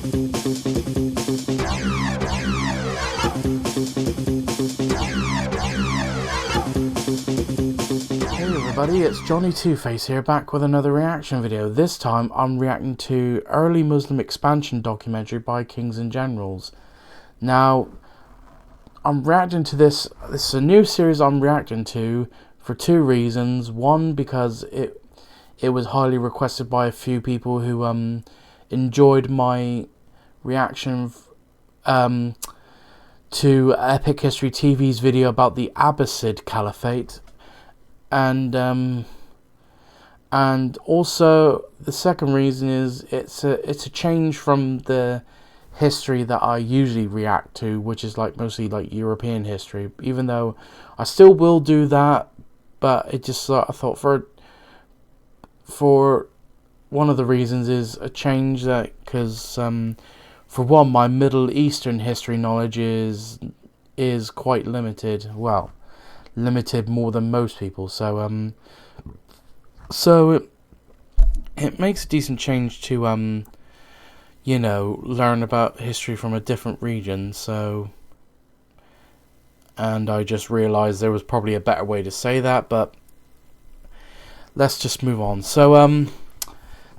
Everybody, it's Johnny Two-Face here, back with another reaction video. This time I'm reacting to Early Muslim Expansion documentary by Kings and Generals. Now, I'm reacting to this is a new series I'm reacting to for two reasons. One, because it was highly requested by a few people who enjoyed my reaction to Epic History TV's video about the Abbasid Caliphate. And also the second reason is it's a change from the history that I usually react to, which is like mostly like European history, even though I still will do that, but it just I thought for one of the reasons is a change, that because for one, my Middle Eastern history knowledge is quite limited. Well, limited more than most people, so it makes a decent change to you know, learn about history from a different region. So, and I just realized there was probably a better way to say that, but let's just move on. So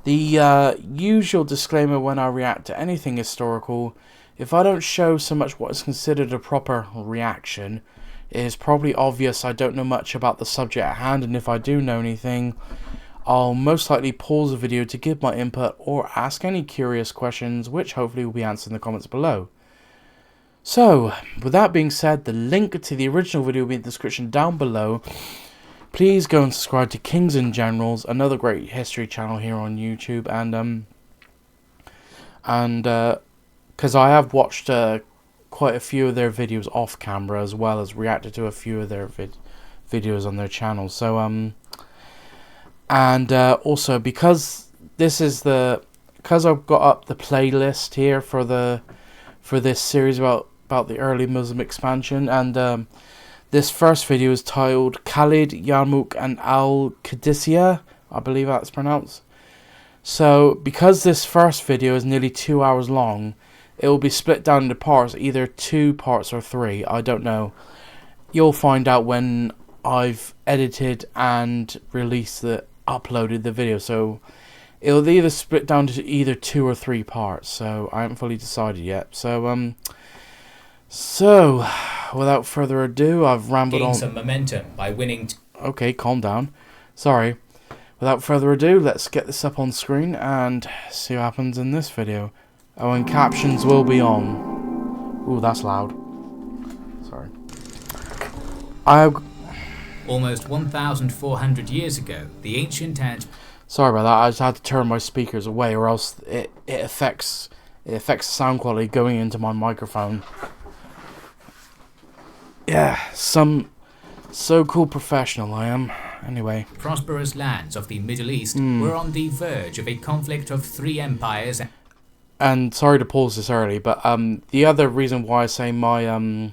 the usual disclaimer when I react to anything historical: if I don't show so much what is considered a proper reaction, it is probably obvious I don't know much about the subject at hand, and if I do know anything, I'll most likely pause the video to give my input or ask any curious questions, which hopefully will be answered in the comments below. So, with that being said, the link to the original video will be in the description down below. Please go and subscribe to Kings and Generals, another great history channel here on YouTube, and because I have watched quite a few of their videos off camera, as well as reacted to a few of their videos on their channel. So and also because because I've got up the playlist here for this series about the early Muslim expansion, and this first video is titled Khalid, Yarmouk and Qadisiyyah, I believe that's pronounced. So because this first video is nearly 2 hours long, it will be split down into parts, either 2 parts or 3, I don't know. You'll find out when I've edited and uploaded the video. So it'll either split down to either 2 or 3 parts. So I haven't fully decided yet. So without further ado, I've rambled on. Gain some momentum by winning. Okay, calm down. Sorry. Without further ado, let's get this up on screen and see what happens in this video. Oh, and captions will be on. Ooh, that's loud. Sorry. Almost 1,400 years ago, the ancient and... Sorry about that, I just had to turn my speakers away, or else it affects the sound quality going into my microphone. Yeah, so cool professional I am. Anyway. Prosperous lands of the Middle East were on the verge of a conflict of 3 empires. And sorry to pause this early, but the other reason why I say my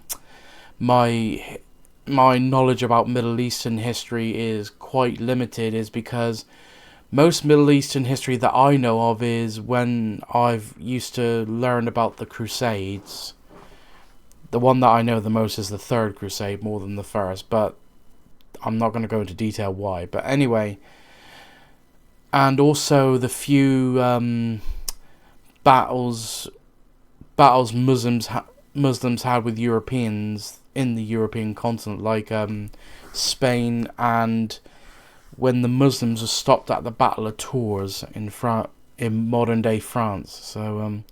knowledge about Middle Eastern history is quite limited is because most Middle Eastern history that I know of is when I've used to learn about the Crusades. The one that I know the most is the Third Crusade more than the First, but I'm not going to go into detail why. But anyway, and also the few battles Muslims had with Europeans in the European continent, like Spain, and when the Muslims were stopped at the Battle of Tours in modern day France. So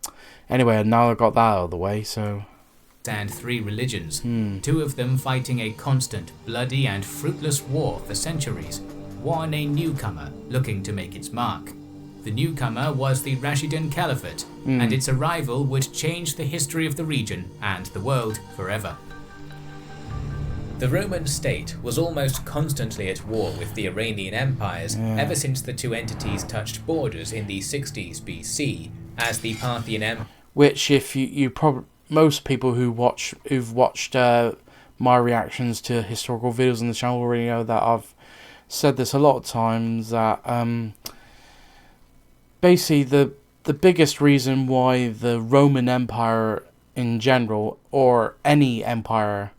anyway, now I got that out of the way. So, and 3 religions, 2 of them fighting a constant, bloody and fruitless war for centuries, one a newcomer looking to make its mark. The newcomer was the Rashidun Caliphate, and its arrival would change the history of the region and the world forever. The Roman state was almost constantly at war with the Iranian empires ever since the 2 entities touched borders in the 60s BC, as the Parthian Empire. Which, if most people who've watched my reactions to historical videos on the channel already know that I've said this a lot of times, that basically the biggest reason why the Roman Empire in general, or any empire,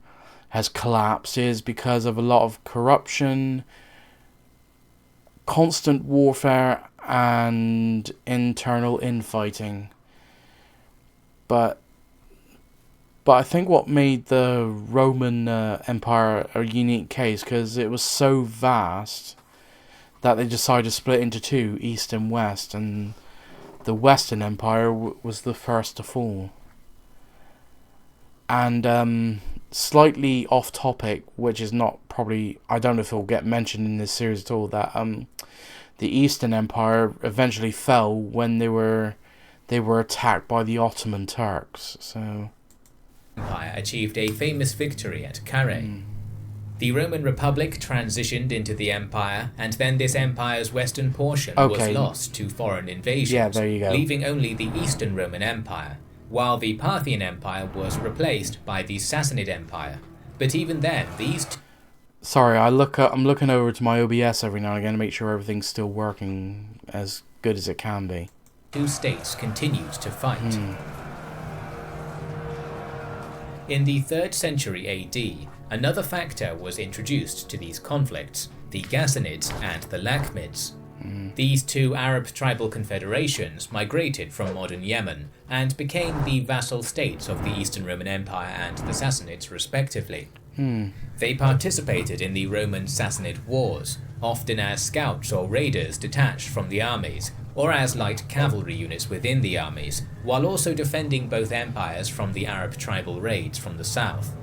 has collapsed is because of a lot of corruption, constant warfare, and internal infighting. But I think what made the Roman Empire a unique case, because it was so vast that they decided to split into two, East and West, and the Western Empire was the first to fall. And slightly off topic, which is not probably, I don't know if it will get mentioned in this series at all, that the Eastern Empire eventually fell when they were attacked by the Ottoman Turks. So Empire achieved a famous victory at Carrhae. The Roman Republic transitioned into the empire, and then this empire's western portion was lost to foreign invasions, yeah, there you go. leaving only the Eastern Roman Empire, while the Parthian Empire was replaced by the Sassanid Empire. But even then, Sorry, I'm looking over to my OBS every now and again to make sure everything's still working as good as it can be. two states continued to fight. In the 3rd century AD, another factor was introduced to these conflicts, the Ghassanids and the Lakhmids. These two Arab tribal confederations migrated from modern Yemen and became the vassal states of the Eastern Roman Empire and the Sassanids respectively. They participated in the Roman-Sassanid wars, often as scouts or raiders detached from the armies, or as light cavalry units within the armies, while also defending both empires from the Arab tribal raids from the south.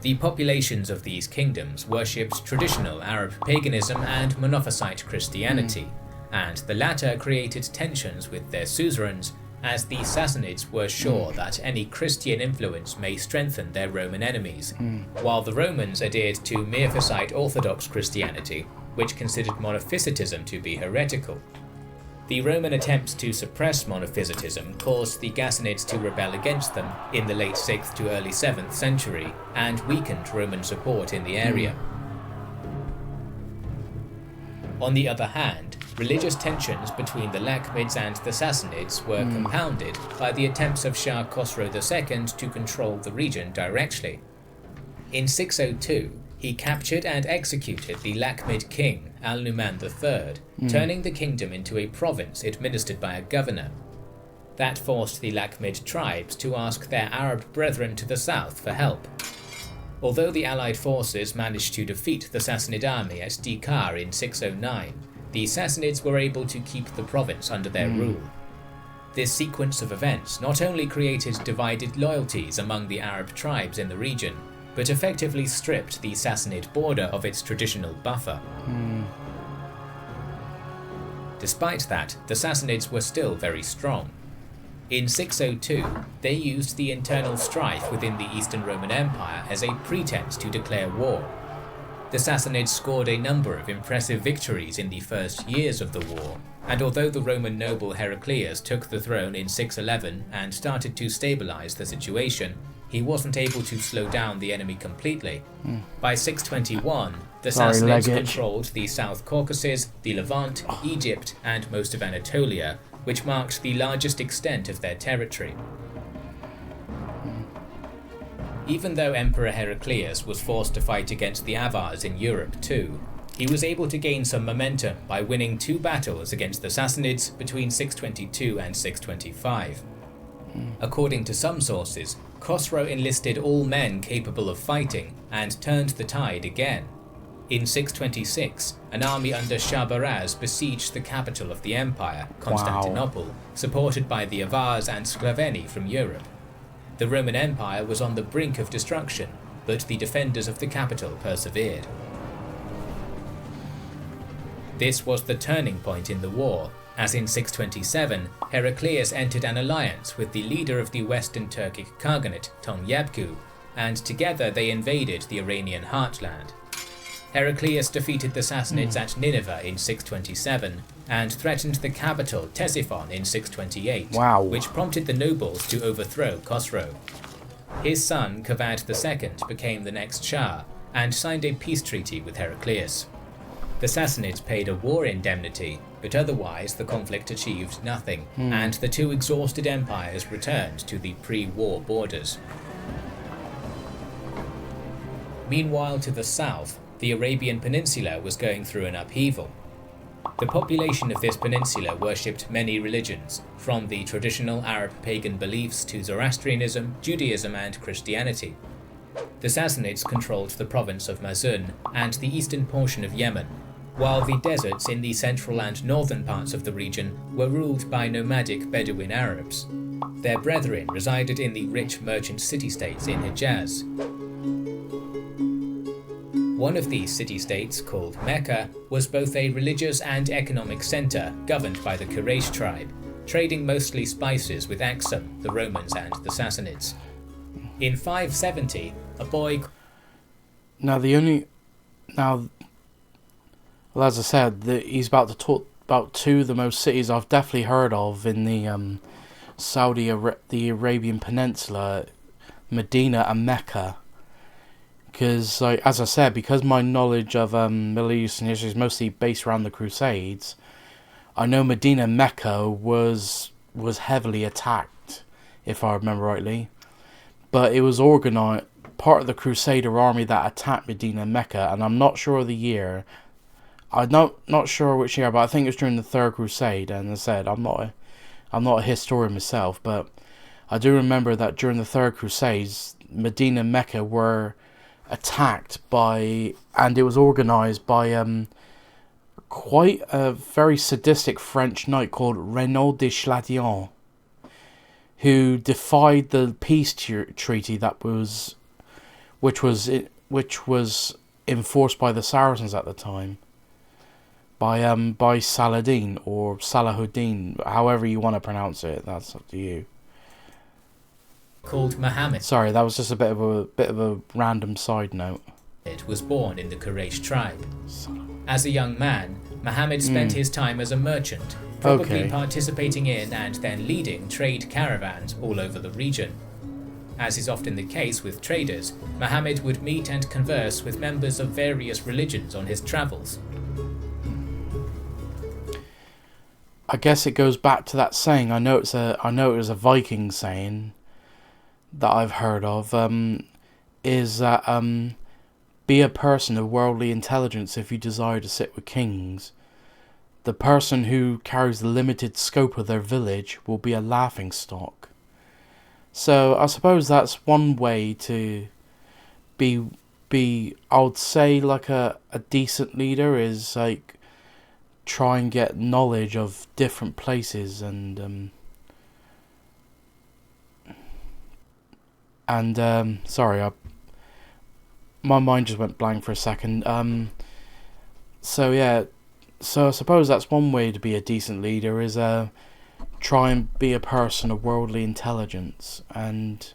The populations of these kingdoms worshipped traditional Arab paganism and Monophysite Christianity, and the latter created tensions with their suzerains, as the Sassanids were sure that any Christian influence may strengthen their Roman enemies, while the Romans adhered to Miaphysite Orthodox Christianity, which considered Monophysitism to be heretical. The Roman attempts to suppress Monophysitism caused the Ghassanids to rebel against them in the late 6th to early 7th century, and weakened Roman support in the area. On the other hand, religious tensions between the Lakhmids and the Sassanids were compounded by the attempts of Shah Khosrow II to control the region directly. In 602, he captured and executed the Lakhmid king Al-Numan III, turning the kingdom into a province administered by a governor. That forced the Lakhmid tribes to ask their Arab brethren to the south for help. Although the allied forces managed to defeat the Sassanid army at Dikar in 609, the Sassanids were able to keep the province under their rule. This sequence of events not only created divided loyalties among the Arab tribes in the region, but effectively stripped the Sassanid border of its traditional buffer. Despite that, the Sassanids were still very strong. In 602, they used the internal strife within the Eastern Roman Empire as a pretense to declare war. The Sassanids scored a number of impressive victories in the first years of the war, and although the Roman noble Heraclius took the throne in 611 and started to stabilize the situation, he wasn't able to slow down the enemy completely. By 621, the Sassanids controlled the South Caucasus, the Levant, Egypt, and most of Anatolia, which marked the largest extent of their territory. Even though Emperor Heraclius was forced to fight against the Avars in Europe too, he was able to gain some momentum by winning 2 battles against the Sassanids between 622 and 625. According to some sources, Khosrow enlisted all men capable of fighting and turned the tide again. In 626, an army under Shahrbaraz besieged the capital of the empire, Constantinople, supported by the Avars and Sclaveni from Europe. The Roman Empire was on the brink of destruction, but the defenders of the capital persevered. This was the turning point in the war, as in 627, Heraclius entered an alliance with the leader of the Western Turkic Khaganate, Tonyabku, and together they invaded the Iranian heartland. Heraclius defeated the Sassanids at Nineveh in 627 and threatened the capital Ctesiphon in 628, which prompted the nobles to overthrow Khosrow. His son Kavad II became the next Shah and signed a peace treaty with Heraclius. The Sassanids paid a war indemnity, but otherwise the conflict achieved nothing, and the two exhausted empires returned to the pre-war borders. Meanwhile, to the south, the Arabian Peninsula was going through an upheaval. The population of this peninsula worshipped many religions, from the traditional Arab pagan beliefs to Zoroastrianism, Judaism, and Christianity. The Sassanids controlled the province of Mazun and the eastern portion of Yemen, while the deserts in the central and northern parts of the region were ruled by nomadic Bedouin Arabs. Their brethren resided in the rich merchant city-states in Hijaz. One of these city-states, called Mecca, was both a religious and economic center governed by the Quraysh tribe, trading mostly spices with Aksum, the Romans and the Sassanids. In 570, a boy... Well, as I said, he's about to talk about two of the most cities I've definitely heard of in the the Arabian Peninsula, Medina and Mecca. Because, as I said, because my knowledge of Middle Eastern history is mostly based around the Crusades, I know Medina and Mecca was heavily attacked, if I remember rightly. But it was organized, part of the Crusader army that attacked Medina and Mecca, and I'm not sure of the year. I'm not sure which year, but I think it was during the Third Crusade. And as I said, I'm not a historian myself, but I do remember that during the Third Crusades, Medina and Mecca were attacked by, and it was organised by quite a very sadistic French knight called Renaud de Chladion, who defied the peace treaty which was enforced by the Saracens at the time. By Saladin or Salahuddin, however you want to pronounce it, that's up to you. Called Muhammad. Sorry, that was just a bit of a random side note. It was born in the Quraysh tribe. As a young man, Muhammad spent his time as a merchant, probably participating in and then leading trade caravans all over the region. As is often the case with traders, Muhammad would meet and converse with members of various religions on his travels. I guess it goes back to that saying. I know it was a Viking saying that I've heard of. Is that be a person of worldly intelligence if you desire to sit with kings. The person who carries the limited scope of their village will be a laughingstock. So I suppose that's one way to be. I would say like a decent leader is like. Try and get knowledge of different places and sorry, my mind just went blank for a second. So I suppose that's one way to be a decent leader is try and be a person of worldly intelligence and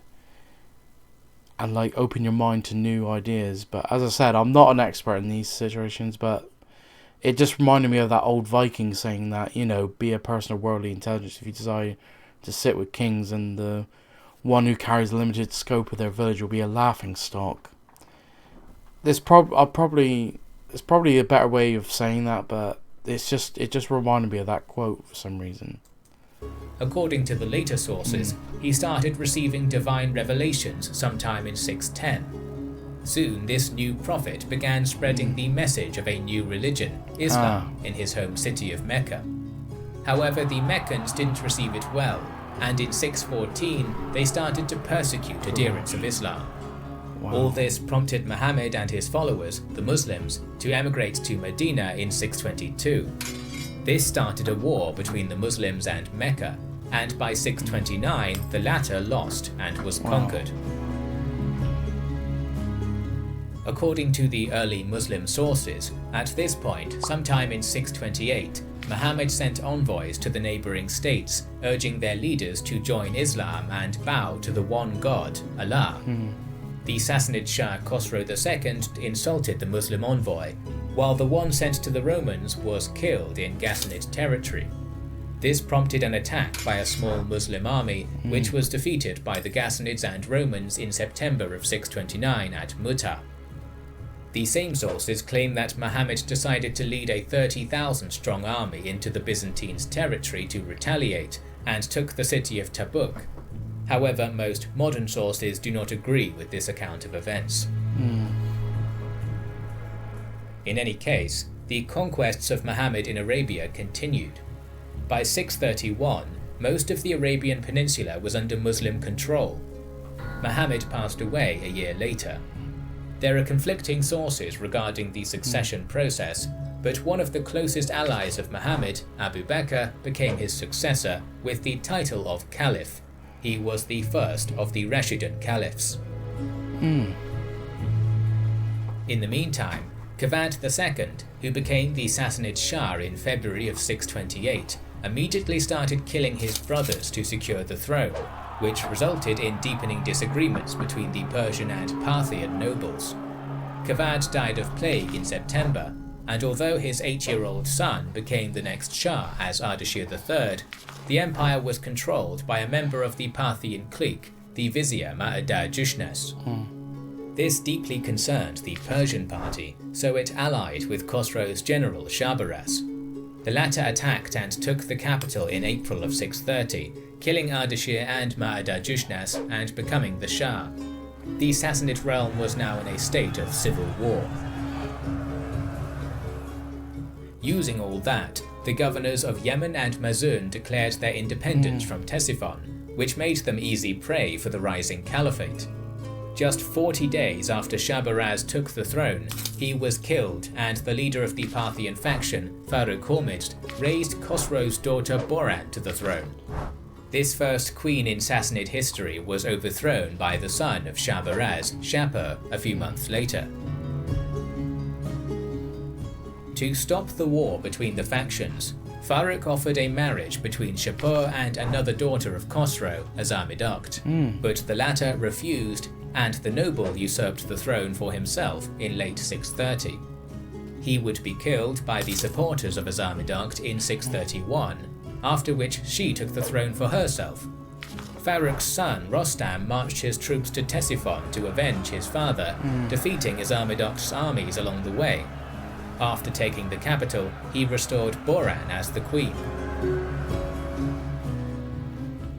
like open your mind to new ideas. But as I said, I'm not an expert in these situations, but it just reminded me of that old Viking saying that, be a person of worldly intelligence if you desire to sit with kings, and the one who carries the limited scope of their village will be a laughingstock. There's probably a better way of saying that, but it just reminded me of that quote for some reason. According to the later sources, he started receiving divine revelations sometime in 610. Soon, this new prophet began spreading the message of a new religion, Islam, in his home city of Mecca. However, the Meccans didn't receive it well, and in 614 they started to persecute adherents of Islam. Wow. All this prompted Muhammad and his followers, the Muslims, to emigrate to Medina in 622. This started a war between the Muslims and Mecca, and by 629 the latter lost and was conquered. According to the early Muslim sources, at this point, sometime in 628, Muhammad sent envoys to the neighboring states, urging their leaders to join Islam and bow to the one God, Allah. The Sassanid Shah Khosrow II insulted the Muslim envoy, while the one sent to the Romans was killed in Ghassanid territory. This prompted an attack by a small Muslim army, which was defeated by the Ghassanids and Romans in September of 629 at Mu'tah. The same sources claim that Muhammad decided to lead a 30,000-strong army into the Byzantines' territory to retaliate and took the city of Tabuk. However, most modern sources do not agree with this account of events. In any case, the conquests of Muhammad in Arabia continued. By 631, most of the Arabian Peninsula was under Muslim control. Muhammad passed away a year later. There are conflicting sources regarding the succession process, but one of the closest allies of Muhammad, Abu Bakr, became his successor with the title of Caliph. He was the first of the Rashidun Caliphs. In the meantime, Khalid II, who became the Sassanid Shah in February of 628, immediately started killing his brothers to secure the throne, which resulted in deepening disagreements between the Persian and Parthian nobles. Khalid died of plague in September, and although his 8-year-old son became the next Shah as Ardashir III, the empire was controlled by a member of the Parthian clique, the Vizier Ma'ad-Jushnas. This deeply concerned the Persian party, so it allied with Khosrow's general Shahrbaraz. The latter attacked and took the capital in April of 630, killing Ardashir and Ma'ad-Jushnas and becoming the Shah. The Sassanid realm was now in a state of civil war. Using all that, the governors of Yemen and Mazun declared their independence from Ctesiphon, which made them easy prey for the rising caliphate. Just 40 days after Shahrbaraz took the throne, he was killed, and the leader of the Parthian faction, Farrukh Hormizd, raised Khosrow's daughter Boran to the throne. This first queen in Sassanid history was overthrown by the son of Shahrbaraz, Shapur, a few months later. To stop the war between the factions, Farrukh offered a marriage between Shapur and another daughter of Khosrow, Azarmidokht, but the latter refused, and the noble usurped the throne for himself in late 630. He would be killed by the supporters of Azarmidokht in 631, after which she took the throne for herself. Farrukh's son Rostam marched his troops to Ctesiphon to avenge his father, defeating Azarmidokht's armies along the way. After taking the capital, he restored Boran as the queen.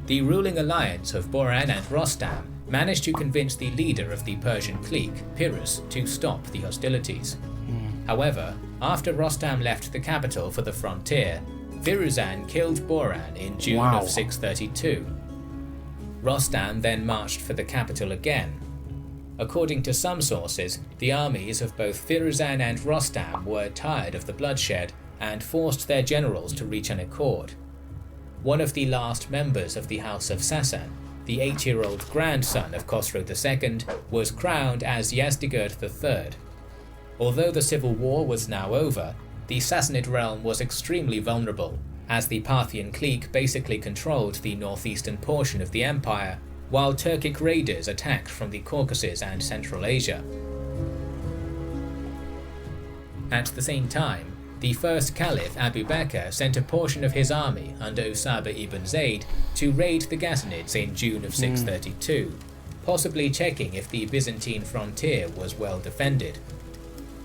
The ruling alliance of Boran and Rostam managed to convince the leader of the Persian clique, Piruz, to stop the hostilities. However, after Rostam left the capital for the frontier, Firuzan killed Boran in June of 632. Rostam then marched for the capital again. According to some sources, the armies of both Firuzan and Rostam were tired of the bloodshed and forced their generals to reach an accord. One of the last members of the House of Sassan, the 8-year-old grandson of Khosrow II, was crowned as Yazdegerd III. Although the civil war was now over, the Sassanid realm was extremely vulnerable, as the Parthian clique basically controlled the northeastern portion of the empire, while Turkic raiders attacked from the Caucasus and Central Asia. At the same time, the first Caliph Abu Bakr sent a portion of his army under Usama ibn Zayd to raid the Ghassanids in June of 632, possibly checking if the Byzantine frontier was well defended.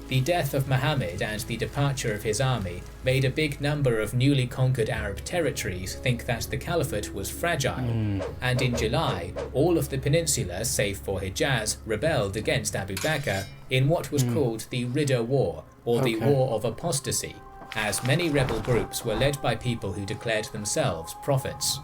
The death of Muhammad and the departure of his army made a big number of newly conquered Arab territories think that the caliphate was fragile, and in July, all of the peninsula save for Hijaz rebelled against Abu Bakr in what was called the Ridda War, or the War of Apostasy, as many rebel groups were led by people who declared themselves prophets.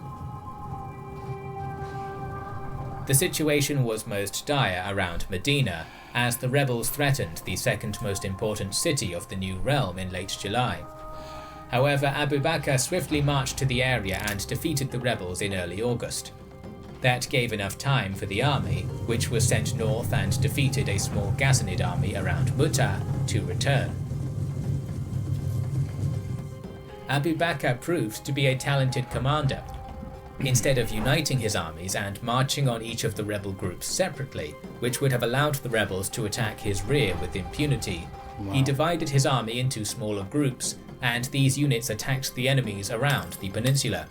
The situation was most dire around Medina, as the rebels threatened the second most important city of the new realm in late July. However, Abu Bakr swiftly marched to the area and defeated the rebels in early August. That gave enough time for the army, which was sent north and defeated a small Ghassanid army around Mu'tah, to return. Abu Bakr proved to be a talented commander. Instead of uniting his armies and marching on each of the rebel groups separately, which would have allowed the rebels to attack his rear with impunity, he divided his army into smaller groups, and these units attacked the enemies around the peninsula.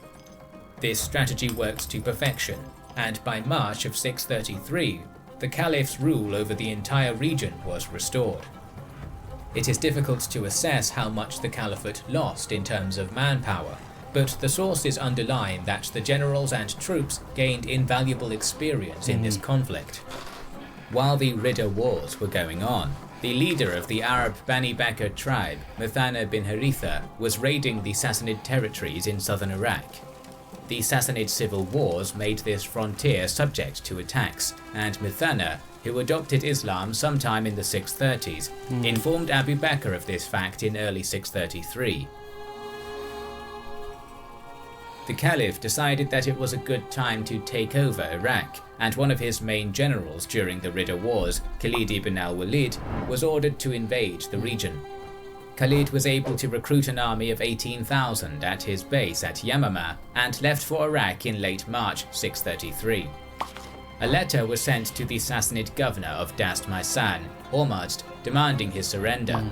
This strategy worked to perfection, and by March of 633, the Caliph's rule over the entire region was restored. It is difficult to assess how much the Caliphate lost in terms of manpower, but the sources underline that the generals and troops gained invaluable experience in this conflict. While the Ridda Wars were going on, the leader of the Arab Bani Bakr tribe, Muthanna bin Haritha, was raiding the Sassanid territories in southern Iraq. The Sassanid civil wars made this frontier subject to attacks, and Muthanna, who adopted Islam sometime in the 630s, informed Abu Bakr of this fact in early 633. The Caliph decided that it was a good time to take over Iraq, and one of his main generals during the Ridda Wars, Khalid ibn al-Walid, was ordered to invade the region. Khalid was able to recruit an army of 18,000 at his base at Yamamah and left for Iraq in late March 633. A letter was sent to the Sassanid governor of Dast Maisan, Hormozd, demanding his surrender.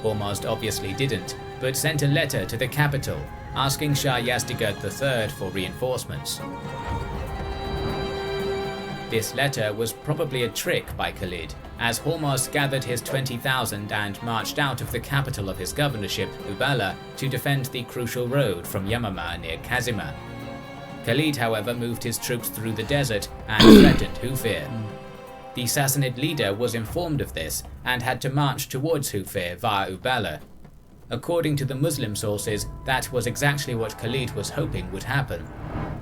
Hormozd obviously didn't, but sent a letter to the capital, asking Shah Yazdegerd III for reinforcements. This letter was probably a trick by Khalid, as Hormozd gathered his 20,000 and marched out of the capital of his governorship, Uballa, to defend the crucial road from Yamamah near Kazima. Khalid, however, moved his troops through the desert and threatened Hufir. The Sassanid leader was informed of this and had to march towards Hufir via Uballa. According to the Muslim sources, that was exactly what Khalid was hoping would happen.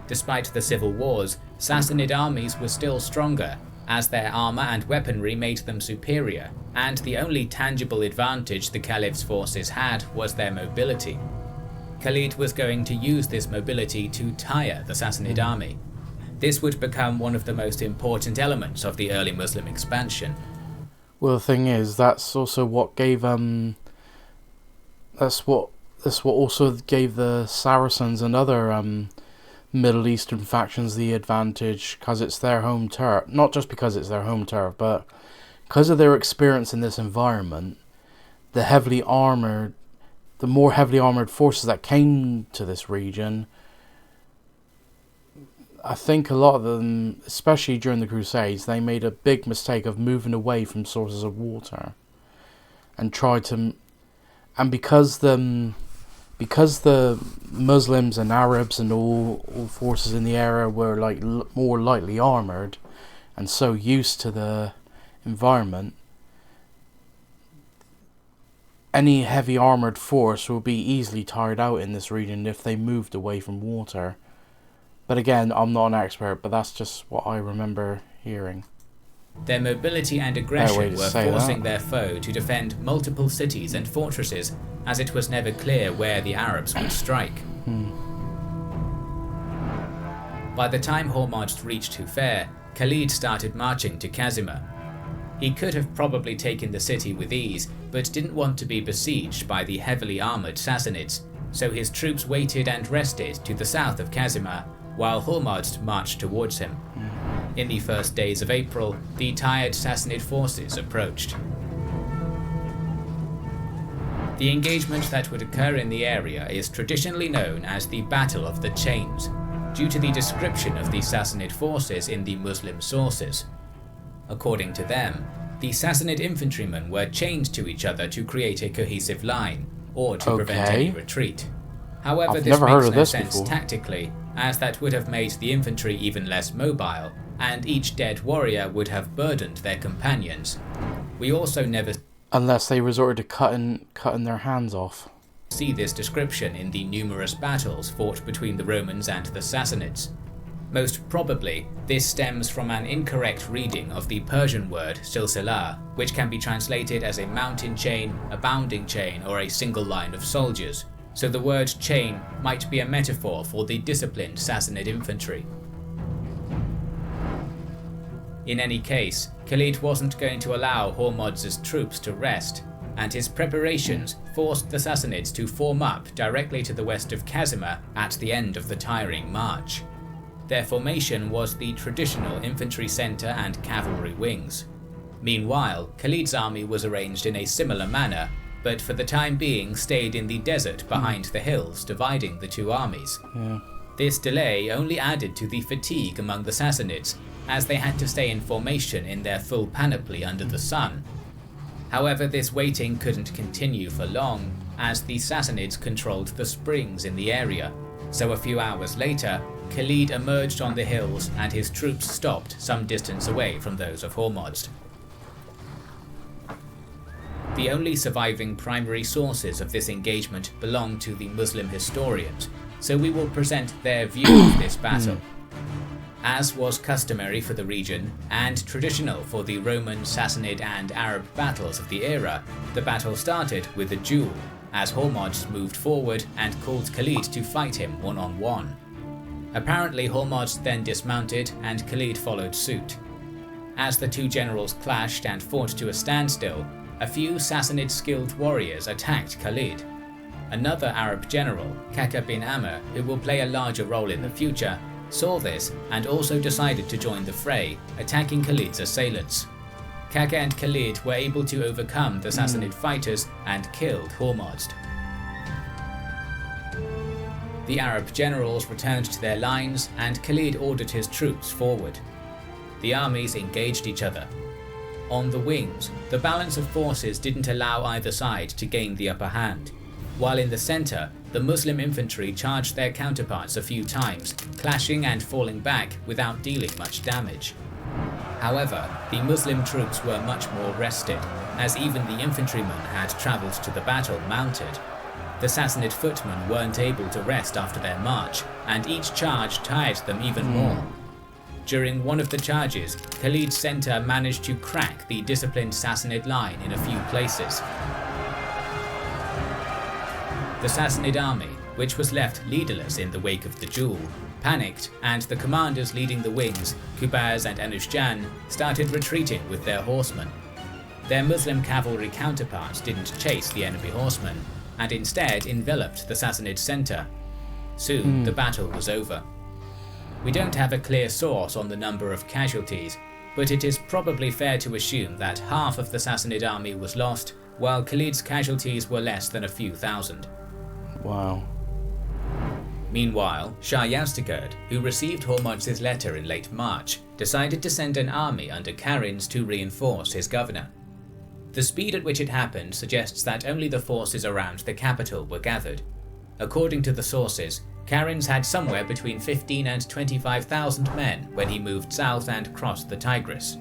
Despite the civil wars, Sassanid armies were still stronger, as their armor and weaponry made them superior, and the only tangible advantage the Caliph's forces had was their mobility. Khalid was going to use this mobility to tire the Sassanid army. This would become one of the most important elements of the early Muslim expansion. Well, the thing is, that's also what gave that's what also gave the Saracens and other Middle Eastern factions the advantage, because it's their home turf. Not just because it's their home turf, but because of their experience in this environment. The more heavily armored forces that came to this region, I think a lot of them, especially during the Crusades, they made a big mistake of moving away from sources of water and because the Muslims and Arabs and all forces in the area were like more lightly armored and so used to the environment, any heavy armored force will be easily tired out in this region if they moved away from water. But again, I'm not an expert, but that's just what I remember hearing. Their mobility and aggression were forcing their foe to defend multiple cities and fortresses, as it was never clear where the Arabs would strike. By the time Hormozd reached Hufir, Khalid started marching to Kazima. He could have probably taken the city with ease, but didn't want to be besieged by the heavily armoured Sassanids, so his troops waited and rested to the south of Kazima, while Hormozd marched towards him. In the first days of April, the tired Sassanid forces approached. The engagement that would occur in the area is traditionally known as the Battle of the Chains, due to the description of the Sassanid forces in the Muslim sources. According to them, the Sassanid infantrymen were chained to each other to create a cohesive line, or to prevent any retreat. However, this makes no sense tactically, as that would have made the infantry even less mobile, and each dead warrior would have burdened their companions. We also never unless they resorted to cutting their hands off. See this description in the numerous battles fought between the Romans and the Sassanids. Most probably, this stems from an incorrect reading of the Persian word silsilah, which can be translated as a mountain chain, a bounding chain, or a single line of soldiers. So the word chain might be a metaphor for the disciplined Sassanid infantry. In any case, Khalid wasn't going to allow Hormozd's troops to rest, and his preparations forced the Sassanids to form up directly to the west of Kazima at the end of the tiring march. Their formation was the traditional infantry centre and cavalry wings. Meanwhile, Khalid's army was arranged in a similar manner, but for the time being stayed in the desert behind the hills dividing the two armies. This delay only added to the fatigue among the Sassanids, as they had to stay in formation in their full panoply under the sun. However, this waiting couldn't continue for long, as the Sassanids controlled the springs in the area, so a few hours later, Khalid emerged on the hills and his troops stopped some distance away from those of Hormozd. The only surviving primary sources of this engagement belong to the Muslim historians, so we will present their view of this battle. As was customary for the region, and traditional for the Roman, Sassanid and Arab battles of the era, the battle started with a duel, as Hormozd moved forward and called Khalid to fight him one-on-one. Apparently Hormozd then dismounted and Khalid followed suit. As the two generals clashed and fought to a standstill, a few Sassanid skilled warriors attacked Khalid. Another Arab general, Kaka bin Amr, who will play a larger role in the future, saw this and also decided to join the fray, attacking Khalid's assailants. Kaka and Khalid were able to overcome the Sassanid fighters and killed Hormozd. The Arab generals returned to their lines and Khalid ordered his troops forward. The armies engaged each other. On the wings, the balance of forces didn't allow either side to gain the upper hand, while in the center, the Muslim infantry charged their counterparts a few times, clashing and falling back without dealing much damage. However, the Muslim troops were much more rested, as even the infantrymen had travelled to the battle mounted. The Sassanid footmen weren't able to rest after their march, and each charge tired them even more. During one of the charges, Khalid's center managed to crack the disciplined Sassanid line in a few places. The Sassanid army, which was left leaderless in the wake of the duel, panicked, and the commanders leading the wings, Qubaz and Anushjan, started retreating with their horsemen. Their Muslim cavalry counterparts didn't chase the enemy horsemen, and instead enveloped the Sassanid center. Soon the battle was over. We don't have a clear source on the number of casualties, but it is probably fair to assume that half of the Sassanid army was lost, while Khalid's casualties were less than a few thousand. Wow. Meanwhile, Shah Yazdegerd, who received Hormozd's letter in late March, decided to send an army under Karinz to reinforce his governor. The speed at which it happened suggests that only the forces around the capital were gathered. According to the sources, Karinz had somewhere between 15 and 25,000 men when he moved south and crossed the Tigris.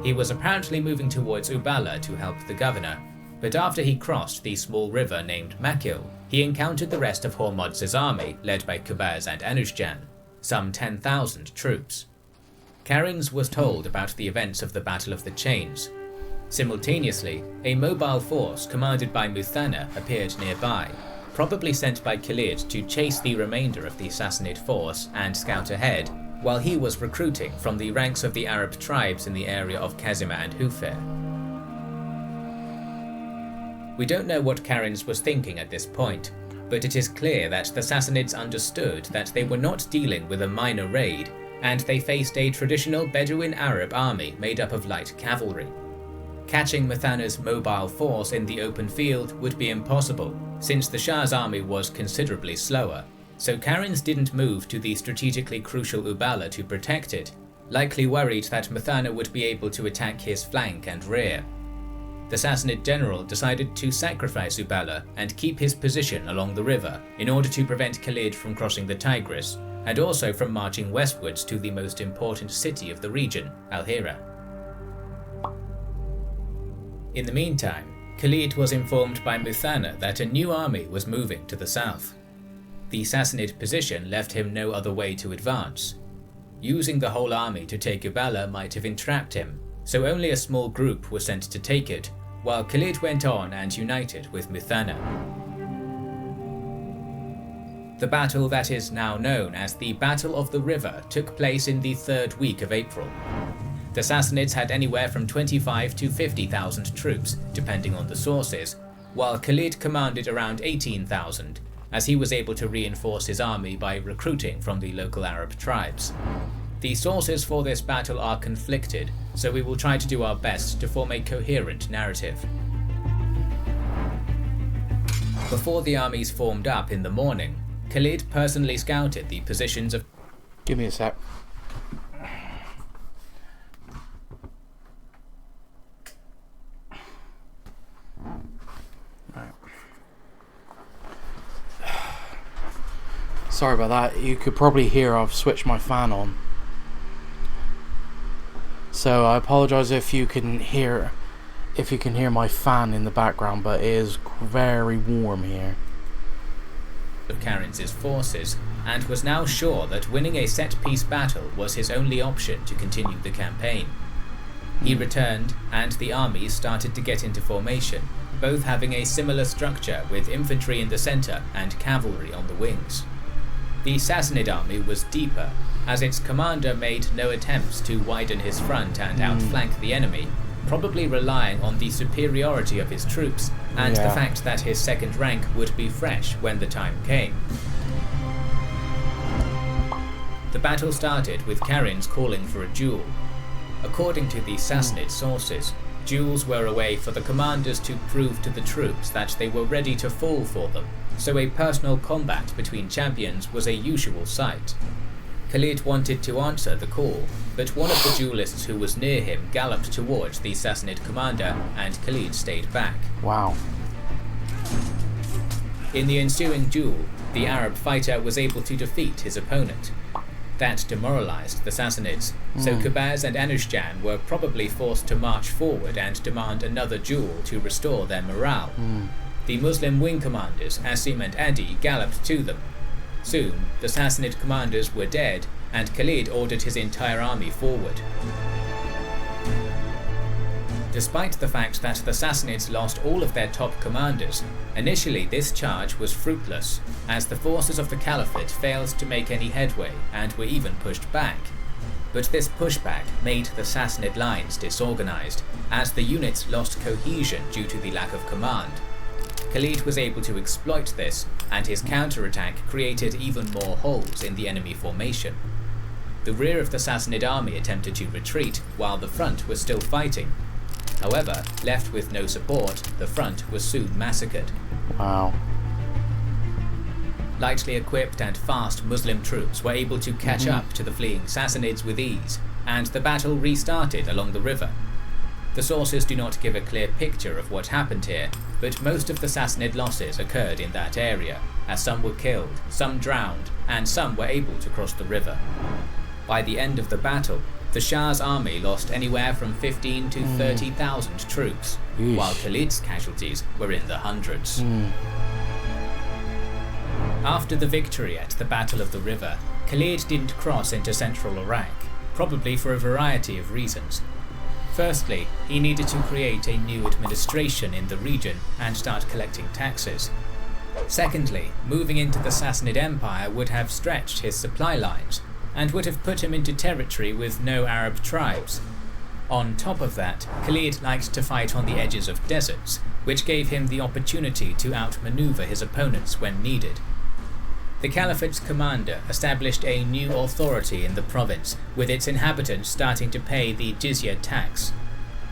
He was apparently moving towards Uballa to help the governor, but after he crossed the small river named Makil, he encountered the rest of Hormozd's army led by Qubaz and Anushjan, some 10,000 troops. Karinz was told about the events of the Battle of the Chains. Simultaneously, a mobile force commanded by Muthanna appeared nearby, probably sent by Khalid to chase the remainder of the Sassanid force and scout ahead, while he was recruiting from the ranks of the Arab tribes in the area of Kazima and Hufir. We don't know what Karinz was thinking at this point, but it is clear that the Sassanids understood that they were not dealing with a minor raid, and they faced a traditional Bedouin Arab army made up of light cavalry. Catching Muthanna's mobile force in the open field would be impossible, since the Shah's army was considerably slower, so Karinz didn't move to the strategically crucial Uballa to protect it, likely worried that Muthanna would be able to attack his flank and rear. The Sassanid general decided to sacrifice Uballa and keep his position along the river in order to prevent Khalid from crossing the Tigris, and also from marching westwards to the most important city of the region, Al-Hira. In the meantime, Khalid was informed by Muthanna that a new army was moving to the south. The Sassanid position left him no other way to advance. Using the whole army to take Uballa might have entrapped him, so only a small group was sent to take it, while Khalid went on and united with Muthanna. The battle that is now known as the Battle of the River took place in the third week of April. The Sassanids had anywhere from 25 to 50,000 troops, depending on the sources, while Khalid commanded around 18,000, as he was able to reinforce his army by recruiting from the local Arab tribes. The sources for this battle are conflicted, so we will try to do our best to form a coherent narrative. Before the armies formed up in the morning, Khalid personally scouted the positions of... Give me a sec. Sorry about that. You could probably hear I've switched my fan on. So I apologize if you can hear my fan in the background, but it is very warm here. Of Karinz's forces, and was now sure that winning a set-piece battle was his only option to continue the campaign. He returned, and the armies started to get into formation, both having a similar structure with infantry in the centre and cavalry on the wings. The Sassanid army was deeper, as its commander made no attempts to widen his front and outflank the enemy, probably relying on the superiority of his troops and the fact that his second rank would be fresh when the time came. The battle started with Karinz calling for a duel. According to the Sassanid sources, duels were a way for the commanders to prove to the troops that they were ready to fall for them, so a personal combat between champions was a usual sight. Khalid wanted to answer the call, but one of the duelists who was near him galloped towards the Sassanid commander, and Khalid stayed back. Wow. In the ensuing duel, the Arab fighter was able to defeat his opponent. That demoralized the Sassanids, so Qubaz and Anushjan were probably forced to march forward and demand another duel to restore their morale. The Muslim wing commanders Asim and Adi galloped to them. Soon, the Sassanid commanders were dead, and Khalid ordered his entire army forward. Despite the fact that the Sassanids lost all of their top commanders, initially this charge was fruitless, as the forces of the Caliphate failed to make any headway and were even pushed back. But this pushback made the Sassanid lines disorganized, as the units lost cohesion due to the lack of command. Khalid was able to exploit this, and his counterattack created even more holes in the enemy formation. The rear of the Sassanid army attempted to retreat, while the front was still fighting. However, left with no support, the front was soon massacred. Wow. Lightly equipped and fast Muslim troops were able to catch up to the fleeing Sassanids with ease, and the battle restarted along the river. The sources do not give a clear picture of what happened here, but most of the Sassanid losses occurred in that area, as some were killed, some drowned, and some were able to cross the river. By the end of the battle, the Shah's army lost anywhere from 15 to 30,000 troops, while Khalid's casualties were in the hundreds. After the victory at the Battle of the River, Khalid didn't cross into central Iraq, probably for a variety of reasons. Firstly, he needed to create a new administration in the region and start collecting taxes. Secondly, moving into the Sassanid Empire would have stretched his supply lines, and would have put him into territory with no Arab tribes. On top of that, Khalid liked to fight on the edges of deserts, which gave him the opportunity to outmaneuver his opponents when needed. The Caliphate's commander established a new authority in the province, with its inhabitants starting to pay the Jizya tax.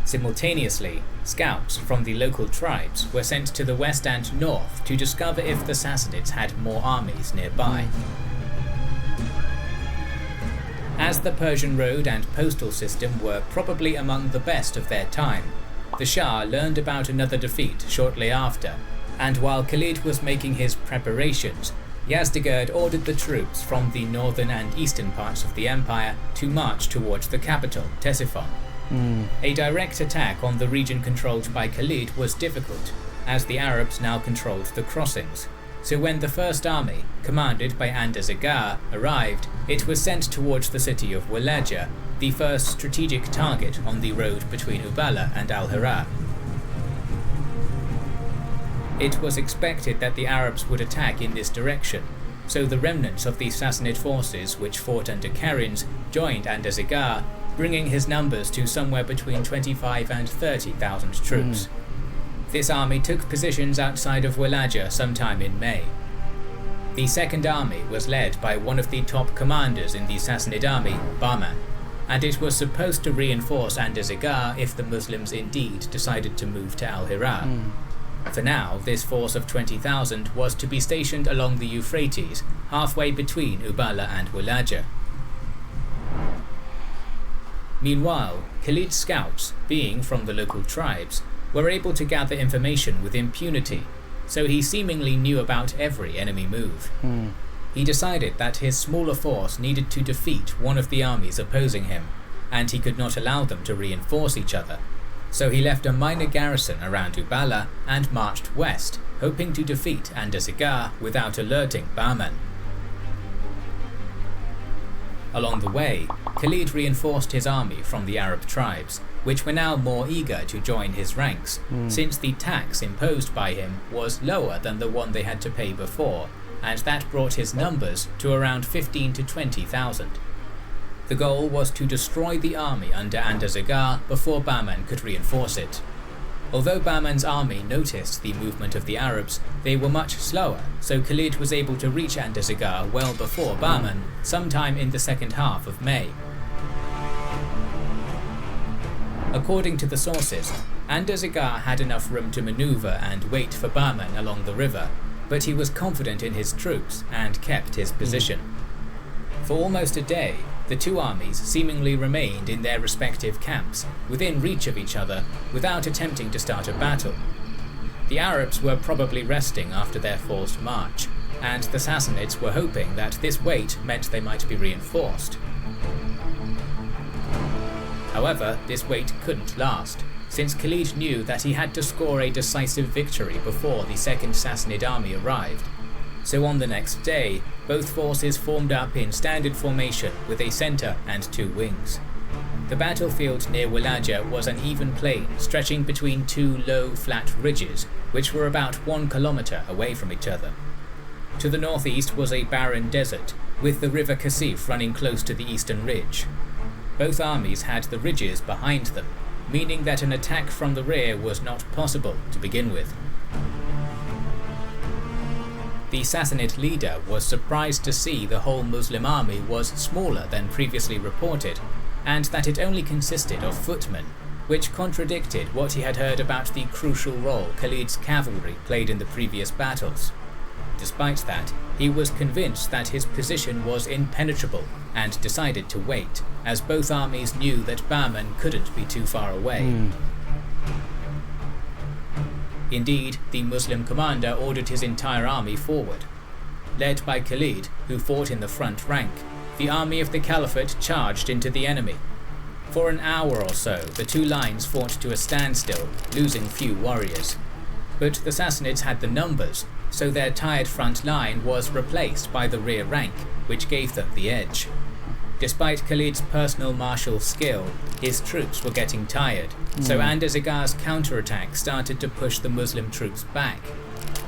Simultaneously, scouts from the local tribes were sent to the west and north to discover if the Sassanids had more armies nearby. As the Persian road and postal system were probably among the best of their time, the Shah learned about another defeat shortly after, and while Khalid was making his preparations, Yazdegerd ordered the troops from the northern and eastern parts of the empire to march towards the capital, Ctesiphon. A direct attack on the region controlled by Khalid was difficult, as the Arabs now controlled the crossings. So when the first army, commanded by Andazigar, arrived, it was sent towards the city of Walaja, the first strategic target on the road between Uballa and Al-Hira. It was expected that the Arabs would attack in this direction, so the remnants of the Sassanid forces which fought under Karinz joined Andazigar, bringing his numbers to somewhere between 25 and 30,000 troops. This army took positions outside of Walaja sometime in May. The second army was led by one of the top commanders in the Sassanid army, Bahman, and it was supposed to reinforce Andazigar if the Muslims indeed decided to move to Al-Hira. For now, this force of 20,000 was to be stationed along the Euphrates, halfway between Uballa and Walaja. Meanwhile, Khalid's scouts, being from the local tribes, were able to gather information with impunity, so he seemingly knew about every enemy move. He decided that his smaller force needed to defeat one of the armies opposing him, and he could not allow them to reinforce each other. So he left a minor garrison around Uballa and marched west, hoping to defeat Andarzaghar without alerting Bahman. Along the way, Khalid reinforced his army from the Arab tribes, which were now more eager to join his ranks, since the tax imposed by him was lower than the one they had to pay before, and that brought his numbers to around 15 to 20,000. The goal was to destroy the army under Andarzaghar before Bahman could reinforce it. Although Bahman's army noticed the movement of the Arabs, they were much slower, so Khalid was able to reach Andarzaghar well before Bahman, sometime in the second half of May. According to the sources, Andarzaghar had enough room to maneuver and wait for Bahman along the river, but he was confident in his troops and kept his position. For almost a day, the two armies seemingly remained in their respective camps, within reach of each other, without attempting to start a battle. The Arabs were probably resting after their forced march, and the Sassanids were hoping that this wait meant they might be reinforced. However, this wait couldn't last, since Khalid knew that he had to score a decisive victory before the second Sassanid army arrived. So on the next day, both forces formed up in standard formation with a centre and two wings. The battlefield near Walaja was an even plain stretching between two low, flat ridges, which were about 1 kilometre away from each other. To the northeast was a barren desert, with the river Qadisiyyah running close to the eastern ridge. Both armies had the ridges behind them, meaning that an attack from the rear was not possible to begin with. The Sassanid leader was surprised to see the whole Muslim army was smaller than previously reported, and that it only consisted of footmen, which contradicted what he had heard about the crucial role Khalid's cavalry played in the previous battles. Despite that, he was convinced that his position was impenetrable and decided to wait, as both armies knew that Bahman couldn't be too far away. Indeed, the Muslim commander ordered his entire army forward. Led by Khalid, who fought in the front rank, the army of the Caliphate charged into the enemy. For an hour or so, the two lines fought to a standstill, losing few warriors. But the Sassanids had the numbers, so their tired front line was replaced by the rear rank, which gave them the edge. Despite Khalid's personal martial skill, his troops were getting tired, so Andarzaghar's counterattack started to push the Muslim troops back.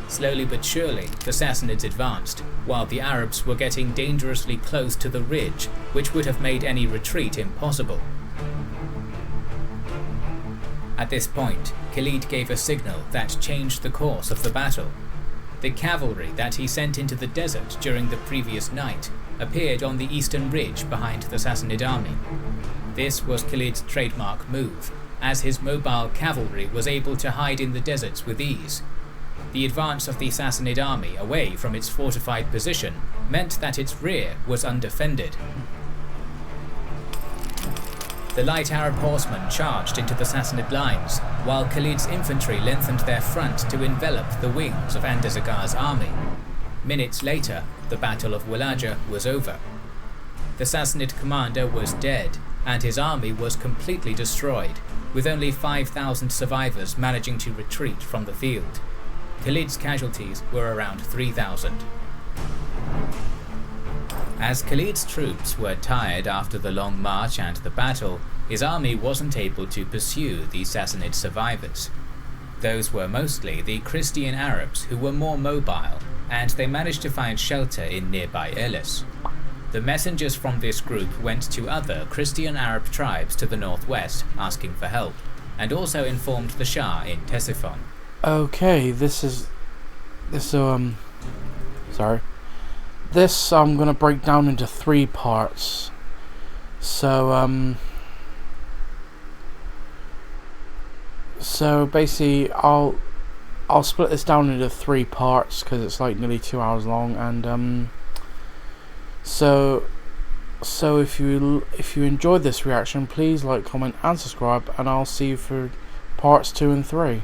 Slowly but surely, the Sassanids advanced, while the Arabs were getting dangerously close to the ridge, which would have made any retreat impossible. At this point, Khalid gave a signal that changed the course of the battle. The cavalry that he sent into the desert during the previous night appeared on the eastern ridge behind the Sassanid army. This was Khalid's trademark move, as his mobile cavalry was able to hide in the deserts with ease. The advance of the Sassanid army away from its fortified position meant that its rear was undefended. The light Arab horsemen charged into the Sassanid lines, while Khalid's infantry lengthened their front to envelop the wings of Andarzaghar's army. Minutes later, the Battle of Walaja was over. The Sassanid commander was dead, and his army was completely destroyed, with only 5,000 survivors managing to retreat from the field. Khalid's casualties were around 3,000. As Khalid's troops were tired after the long march and the battle, his army wasn't able to pursue the Sassanid survivors. Those were mostly the Christian Arabs who were more mobile, and they managed to find shelter in nearby Ullais. The messengers from this group went to other Christian Arab tribes to the northwest asking for help, and also informed the Shah in Ctesiphon. Okay, This I'm gonna break down into 3 parts. So basically I'll split this down into 3 parts because it's like nearly 2 hours long, and so if you enjoyed this reaction, please like, comment and subscribe, and I'll see you for parts 2 and 3.